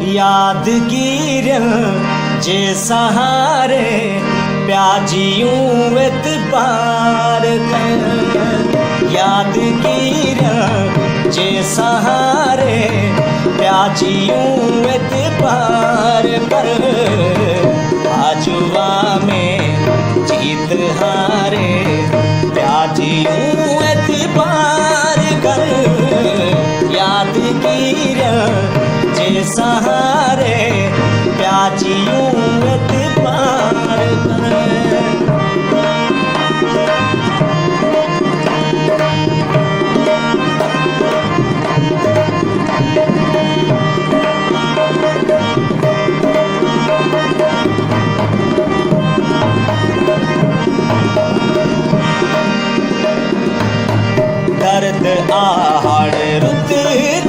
यादगीर जे सहारे प्याजियूं एतबार कर, यादगीर जे सहारे प्याजियूं एतबार कर, आजुआ में जीत हारे प्याजियूं एतबार कर, यादगीर जे सहारे प्याजियूं एतबार कर। दर्द आहड़ रुत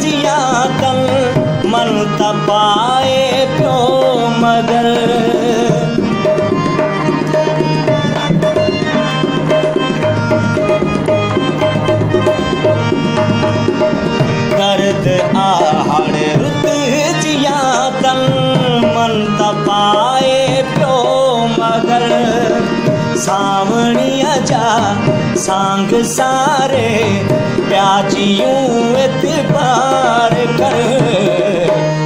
जिया तन मन तपाए प्यो मगर, दर्द आहड़ रुत जिया तन मन तपाए प्यो मगर, सावणिया जा सांग सारे प्याजियूं एतबार कर,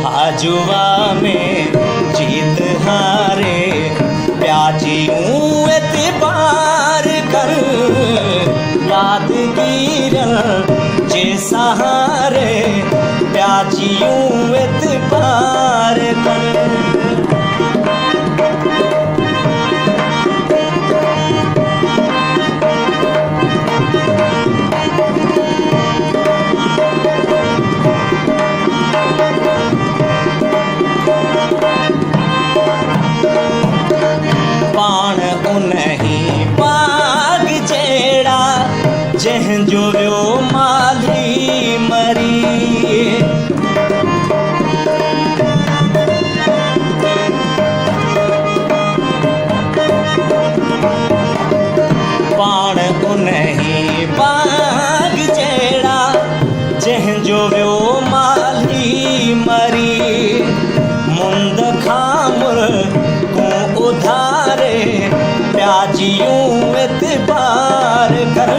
आजुआ में जीत हारे प्याजियूं एतबार कर, यादगीर जे सहारे प्याजियूं एतबार कर। पाण उन्हीं बाग जेड़ा जंहिंजो वियो माली मरी, पाण उन्हीं बाग जेड़ा जंहिंजो वियो माली मरी, मुंद खामुर को उधारे प्याजियूं एतबार कर,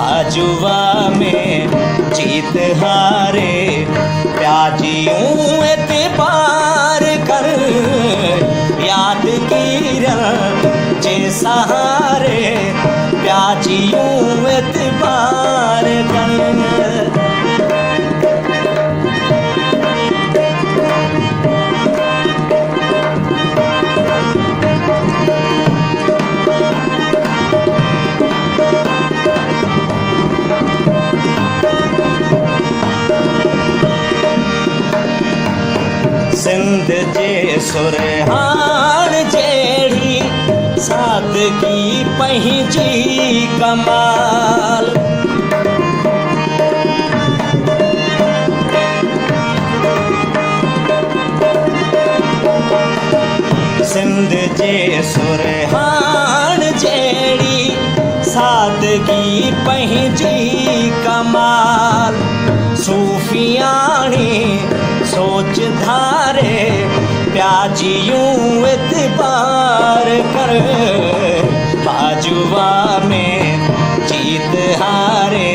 आजुआ में जीत हारे प्याजियूं एतबार कर, यादगीर जे सहारे प्याजियूं एतबार कर। सिंध जे सुरहान जेड़ी सादगी पंहिंजी कमाल, सिंध जे सुरहान जेड़ी सादगी पंहिंजी कमाल, सूफियाणी सोच धारे प्याजियूं एतबार कर, आजुआ में जीत हारे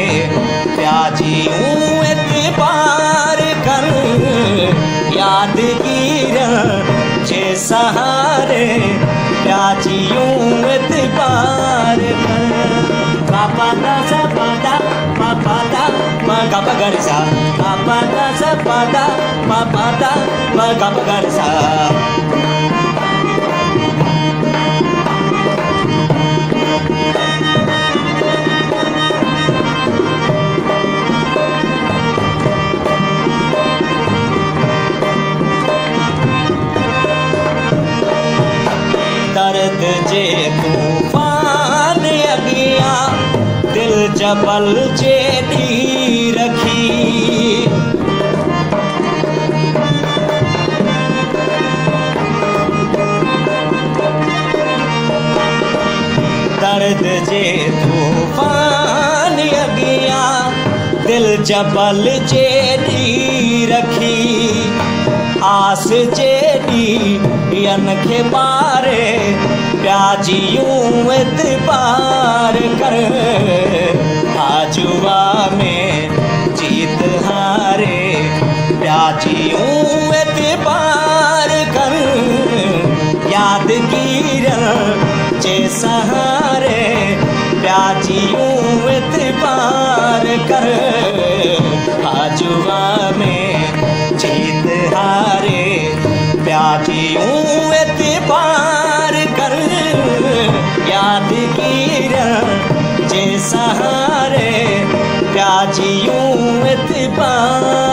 प्याजियूं एतबार कर, यादगीर जे सहारे प्याजियूं एतबार कर। पापा दा सा पादा पापा दा म गप गर सा, पापा दा सा पादा पापा दा म गप गर सा। दर्द जे तूफान अगिया दिल जबल जे दी रखी, जबल जेडी रखी आस जेडी अनखे बारे प्याजियूं एतबार कर आजुआ में जीत हारे प्याजियूं एतबार कर यादगीर जे सहारे प्याजियूं एतबार कर आजुआ में जीत हारे प्याजियूं एतबार कर यादगीर जे सहारे प्याजियूं एतबार